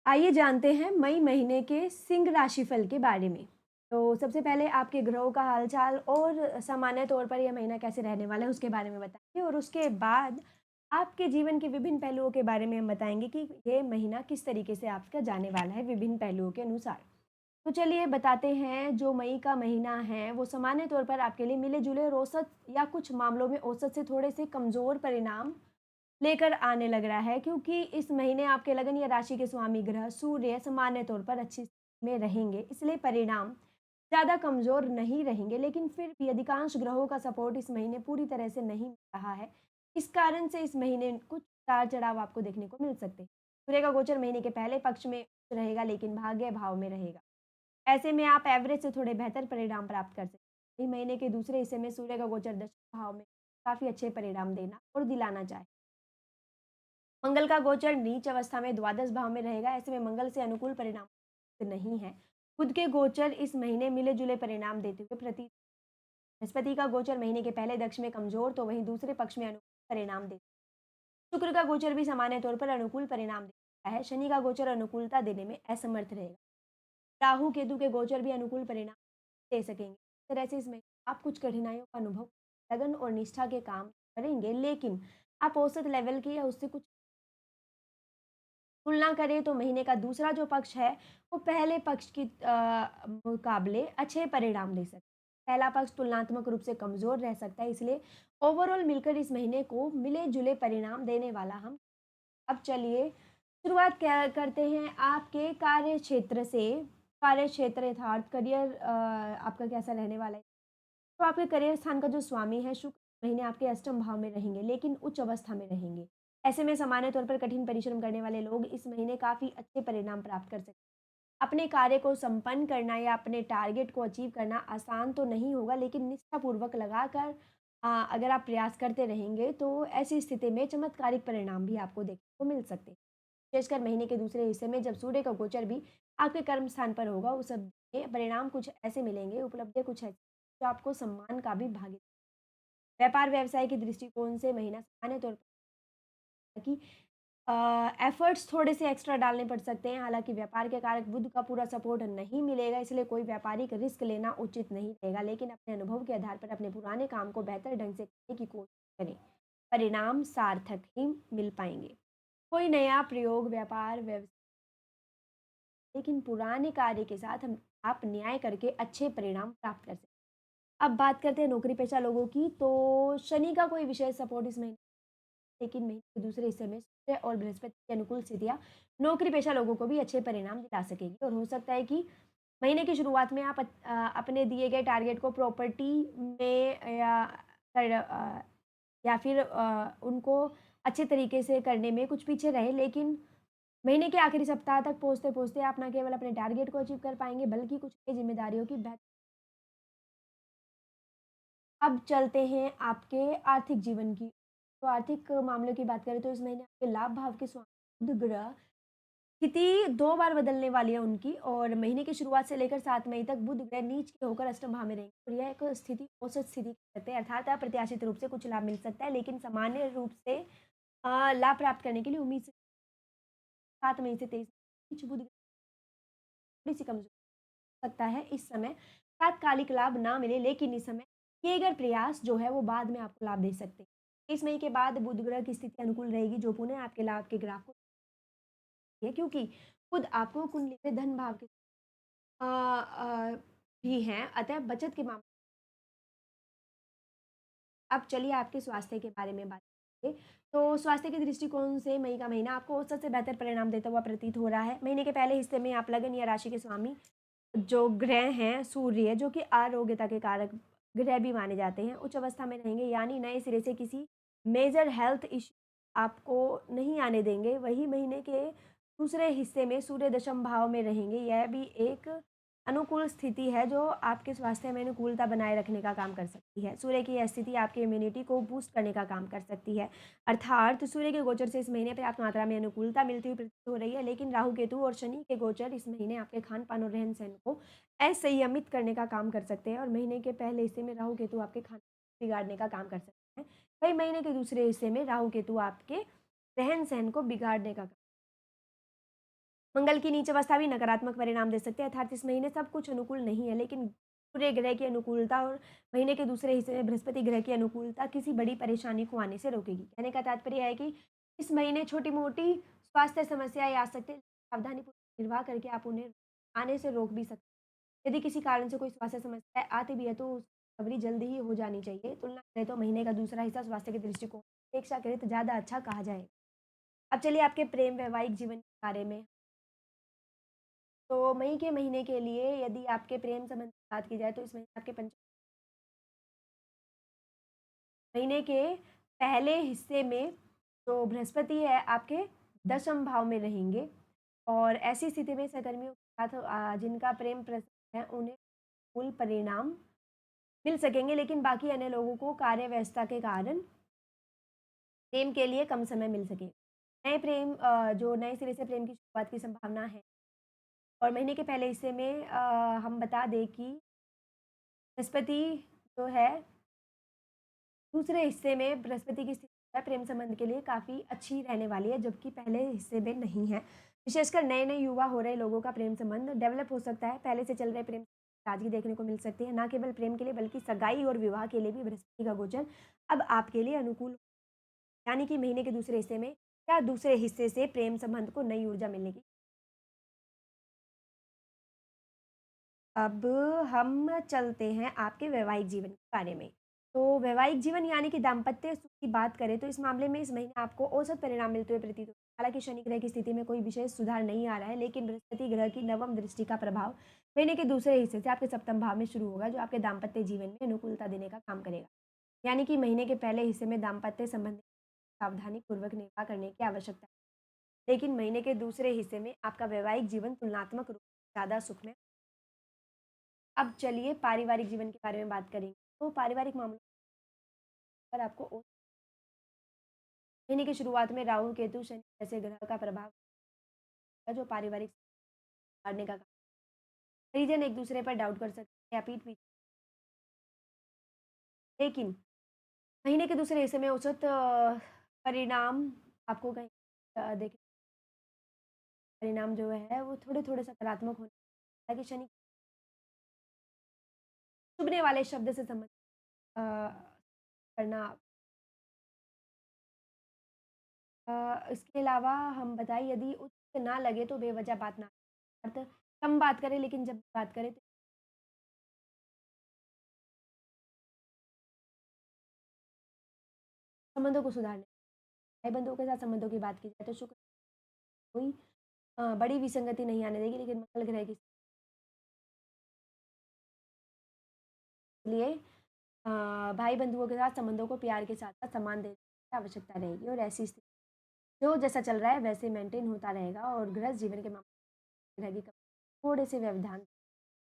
आइए जानते हैं मई महीने के सिंह राशिफल के बारे में। तो सबसे पहले आपके ग्रहों का हालचाल और सामान्य तौर पर यह महीना कैसे रहने वाला है उसके बारे में बताएँगे और उसके बाद आपके जीवन के विभिन्न पहलुओं के बारे में हम बताएँगे कि ये महीना किस तरीके से आपका जाने वाला है विभिन्न पहलुओं के अनुसार। तो चलिए बताते हैं जो मई का महीना है वो सामान्य तौर पर आपके लिए मिले-जुले और औसत या कुछ मामलों में औसत से थोड़े से कमज़ोर परिणाम लेकर आने लग रहा है क्योंकि इस महीने आपके लगन या राशि के स्वामी ग्रह सूर्य सामान्य तौर पर अच्छी स्थिति में रहेंगे, इसलिए परिणाम ज़्यादा कमज़ोर नहीं रहेंगे, लेकिन फिर भी अधिकांश ग्रहों का सपोर्ट इस महीने पूरी तरह से नहीं मिल रहा है। इस कारण से इस महीने कुछ उतार-चढ़ाव आपको देखने को मिल सकते हैं। सूर्य का गोचर महीने के पहले पक्ष में रहेगा लेकिन भाग्य भाव में रहेगा। ऐसे में आप एवरेज से थोड़े बेहतर परिणाम प्राप्त कर सकते हैं। वहीं महीने के दूसरे हिस्से में सूर्य का गोचर दशम भाव में काफ़ी अच्छे परिणाम देना और दिलाना चाहे। मंगल का गोचर नीच अवस्था में द्वादश भाव में रहेगा, ऐसे में मंगल से अनुकूल परिणाम नहीं है। बुध के गोचर इस महीने मिले-जुले परिणाम देते हुए प्रतीत। बृहस्पति का गोचर महीने के पहले दक्ष में कमजोर तो वहीं दूसरे पक्ष में अनुकूल परिणाम देते। शुक्र का गोचर भी सामान्य तौर पर अनुकूल परिणाम देता है। शनि का गोचर अनुकूलता देने में असमर्थ रहेगा। राहु केतु के गोचर भी अनुकूल परिणाम दे सकेंगे। इस तरह से इसमें आप कुछ कठिनाइयों का अनुभव लगन और निष्ठा के काम करेंगे, लेकिन आप औसत लेवल के या उससे कुछ तुलना करें तो महीने का दूसरा जो पक्ष है, वो पहले पक्ष की मुकाबले अच्छे परिणाम दे सकता है। पहला पक्ष तुलनात्मक रूप से कमज़ोर रह सकता है, इसलिए ओवरऑल मिलकर इस महीने को मिले-जुले परिणाम देने वाला हम। अब चलिए शुरुआत क्या करते हैं आपके कार्य क्षेत्र से। कार्य क्षेत्र यथार्थ करियर आपका कैसा रहने वाला है? तो आपके करियर स्थान का जो स्वामी है शुक्र महीने आपके अष्टम भाव में रहेंगे लेकिन उच्च अवस्था में रहेंगे। ऐसे में सामान्य तौर पर कठिन परिश्रम करने वाले लोग इस महीने काफ़ी अच्छे परिणाम प्राप्त कर सकते हैं। अपने कार्य को संपन्न करना या अपने टारगेट को अचीव करना आसान तो नहीं होगा, लेकिन निष्ठापूर्वक लगाकर अगर आप प्रयास करते रहेंगे तो ऐसी स्थिति में चमत्कारिक परिणाम भी आपको देखने को मिल सकते हैं। विशेषकर महीने के दूसरे हिस्से में जब सूर्य का गोचर भी आपके कर्म स्थान पर होगा, उस सब में परिणाम कुछ ऐसे मिलेंगे, उपलब्धियाँ कुछ ऐसी जो आपको सम्मान का भी भागी। व्यापार व्यवसाय के दृष्टिकोण से महीना सामान्य तौर पर कि एफर्ट्स थोड़े से एक्स्ट्रा डालने पड़ सकते हैं। हालाँकि व्यापार के कारक बुध का पूरा सपोर्ट नहीं मिलेगा, इसलिए कोई व्यापारिक रिस्क लेना उचित नहीं रहेगा। लेकिन अपने अनुभव के आधार पर अपने पुराने काम को बेहतर ढंग से करने की कोशिश करें। परिणाम सार्थक ही मिल पाएँगे। कोई नया प्रयोग व्यापार व्यवसाय लेकिन पुराने कार्य के साथ हम आप न्याय करके अच्छे परिणाम प्राप्त कर सकते हैं। अब बात करते हैं नौकरी पेशा लोगों की, तो शनि का कोई विशेष सपोर्ट इस महीने, लेकिन महीने के दूसरे हिस्से में सूर्य और बृहस्पति की अनुकूल स्थितियाँ नौकरी पेशा लोगों को भी अच्छे परिणाम दिला सकेगी और हो सकता है कि महीने की शुरुआत में आप अपने दिए गए टारगेट को प्रॉपर्टी में कर या फिर उनको अच्छे तरीके से करने में कुछ पीछे रहे, लेकिन महीने के आखिरी सप्ताह तक पहुँचते-पहुँचते आप ना केवल अपने टारगेट को अचीव कर पाएँगे, बल्कि कुछ नई ज़िम्मेदारियों की बेह। अब चलते हैं आपके आर्थिक जीवन की। तो आर्थिक मामलों की बात करें तो इस महीने आपके लाभ भाव के स्वामी बुध ग्रह स्थिति 2 बार बदलने वाली है उनकी और महीने की शुरुआत से लेकर 7 मई तक बुध ग्रह नीच के होकर अष्टम भाव में रहेंगे और यह एक स्थिति औसत स्थिति कहते हैं, अर्थात अप्रत्याशित रूप से कुछ लाभ मिल सकता है, लेकिन सामान्य रूप से लाभ प्राप्त करने के लिए उम्मीद से 7 मई से 23 बीच बुध थोड़ी-सी कमज़ोर हो सकता है इस समय तात्कालिक लाभ ना मिले, लेकिन इस समय किए गए प्रयास जो है वो बाद में आपको लाभ दे सकते हैं। 23 मई के बाद बुध ग्रह की स्थिति अनुकूल रहेगी जो पुनः आपके लाभ के ग्राफ को है, क्योंकि खुद आपको कुंडली में धन भाव के भी हैं, अतः बचत के मामले। अब चलिए आपके स्वास्थ्य के बारे में बात करेंगे। तो स्वास्थ्य के दृष्टिकोण से मई का महीना आपको औसत से बेहतर परिणाम देता हुआ प्रतीत हो रहा है। महीने के पहले हिस्से में आप लगन या राशि के स्वामी जो ग्रह हैं, सूर्य जो कि आरोग्यता के कारक ग्रह भी माने जाते हैं, उच्च अवस्था में रहेंगे, यानी नए सिरे से किसी मेजर हेल्थ इश्यू आपको नहीं आने देंगे। वही महीने के दूसरे हिस्से में सूर्य दशम भाव में रहेंगे। यह भी एक अनुकूल स्थिति है जो आपके स्वास्थ्य में अनुकूलता बनाए रखने का काम कर सकती है। सूर्य की यह स्थिति आपकी इम्यूनिटी को बूस्ट करने का काम कर सकती है। अर्थात सूर्य के गोचर से इस महीने पर्याप्त मात्रा में अनुकूलता मिलती हुई प्रतीत हो रही है, लेकिन राहु केतु और शनि के गोचर इस महीने आपके खान-पान और रहन-सहन को असंयमित करने का काम कर सकते हैं और महीने के पहले हिस्से में राहु केतु आपके खान बिगाड़ने का काम कर सकते हैं। वहीं महीने के दूसरे हिस्से में राहु केतु आपके रहन-सहन को बिगाड़ने का मंगल की नीच अवस्था भी नकारात्मक परिणाम दे सकते हैं, अर्थात इस महीने सब कुछ अनुकूल नहीं है, लेकिन सूर्य ग्रह की अनुकूलता और महीने के दूसरे हिस्से में बृहस्पति ग्रह की अनुकूलता किसी बड़ी परेशानी को आने से रोकेगी। कहने का तात्पर्य है कि इस महीने छोटी-मोटी स्वास्थ्य समस्याएँ आ सकती हैं, सावधानीपूर्वक निर्वाह करके आप उन्हें आने से रोक भी सकते हैं। यदि किसी कारण से कोई स्वास्थ्य समस्या आती भी है, तो उसकी रिकवरी जल्दी ही हो जानी चाहिए। तुलना करें तो महीने का दूसरा हिस्सा स्वास्थ्य के दृष्टिकोण से अपेक्षाकृत ज़्यादा अच्छा कहा जाएगा। अब चलिए आपके प्रेम वैवाहिक जीवन के बारे में। तो मई के महीने के लिए यदि आपके प्रेम संबंध की बात की जाए तो इस महीने आपके पंच महीने के पहले हिस्से में जो बृहस्पति है आपके दशम भाव में रहेंगे और ऐसी स्थिति में सहकर्मियों के साथ जिनका प्रेम प्रसन्न है उन्हें मूल परिणाम मिल सकेंगे, लेकिन बाकी अन्य लोगों को कार्य व्यस्तता के कारण प्रेम के लिए कम समय मिल सकेगा। नए प्रेम जो नए सिरे से प्रेम की शुरुआत की संभावना है और महीने के पहले हिस्से में हम बता दें कि बृहस्पति जो है दूसरे हिस्से में बृहस्पति की स्थिति जो है प्रेम संबंध के लिए काफ़ी अच्छी रहने वाली है, जबकि पहले हिस्से में नहीं है। विशेषकर नए-नए युवा हो रहे लोगों का प्रेम संबंध डेवलप हो सकता है। पहले से चल रहे प्रेम ताजगी देखने को मिल सकती है, ना केवल प्रेम के लिए बल्कि सगाई और विवाह के लिए भी बृहस्पति का गोचर अब आपके लिए अनुकूल, यानी कि महीने के दूसरे हिस्से में या दूसरे हिस्से से प्रेम संबंध को नई ऊर्जा मिलने की। अब हम चलते हैं आपके वैवाहिक जीवन के बारे में। तो वैवाहिक जीवन यानी कि दाम्पत्य सुख की बात करें तो इस मामले में इस महीने आपको औसत परिणाम मिलते हुए प्रतीत होते हैं। हालाँकि शनि ग्रह की स्थिति में कोई विशेष सुधार नहीं आ रहा है, लेकिन बृहस्पति ग्रह की नवम दृष्टि का प्रभाव महीने के दूसरे हिस्से से आपके सप्तम भाव में शुरू होगा, जो आपके दाम्पत्य जीवन में अनुकूलता देने का काम करेगा। यानी कि महीने के पहले हिस्से में दाम्पत्य संबंधी सावधानीपूर्वक निर्वाह करने की आवश्यकता है। लेकिन महीने के दूसरे हिस्से में आपका वैवाहिक जीवन तुलनात्मक रूप से ज़्यादा सुखमय। अब चलिए पारिवारिक जीवन के बारे में बात करेंगे। तो पारिवारिक मामलों पर आपको महीने की शुरुआत में राहु, केतु, शनि जैसे ग्रह का प्रभाव है जो पारिवारिक हारने का कारण। परिजन एक दूसरे पर डाउट कर सकते हैं या पीठ पीछे, लेकिन महीने के दूसरे हिस्से में औसत परिणाम आपको कहीं देखिए परिणाम जो है वो थोड़े-थोड़े सकारात्मक होने, हालाँकि शनि चुभने वाले शब्द से संबंधित करना। इसके अलावा हम बताएँ यदि उचित ना लगे तो बेवजह बात ना करें। अर्थ कम बात करें, लेकिन जब बात करें तो संबंधों को सुधारने, भाई-बंधुओं के साथ संबंधों की बात की जाए तो शुक्र कोई बड़ी विसंगति नहीं आने देगी, लेकिन मंगल ग्रह की लिए भाई-बंधुओं के साथ संबंधों को प्यार के साथ-साथ सम्मान देने की आवश्यकता रहेगी और ऐसी स्थिति जो जैसा चल रहा है वैसे मेंटेन होता रहेगा और गृहस्थ जीवन के मामले में रहेगी थोड़े से व्यवधान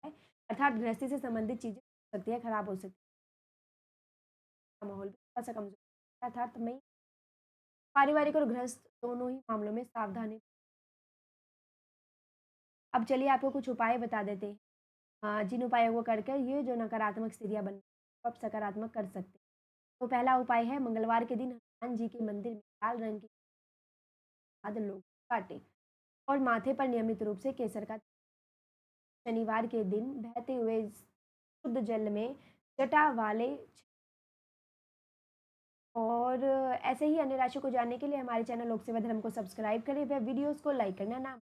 है, अर्थात गृहस्थी से संबंधित चीज़ें हो सकती है, खराब हो सकती है, माहौल भी थोड़ा-सा कमज़ोर है, अर्थात मैं पारिवारिक और गृहस्थ दोनों ही मामलों में सावधानी। अब चलिए आपको कुछ उपाय बता देते हैं। जिन उपायों को करके ये जो नकारात्मक स्थितियाँ बन आप सकारात्मक कर सकते हैं। तो पहला उपाय है मंगलवार के दिन हनुमान जी के मंदिर में लाल रंग की खाद लोग काटें और माथे पर नियमित रूप से केसर का शनिवार के दिन बहते हुए शुद्ध जल में जटा वाले और ऐसे ही अन्य राशि को जानने के लिए हमारे चैनल लोक सेवा धर्म को सब्सक्राइब करें व वीडियोस को लाइक करना ना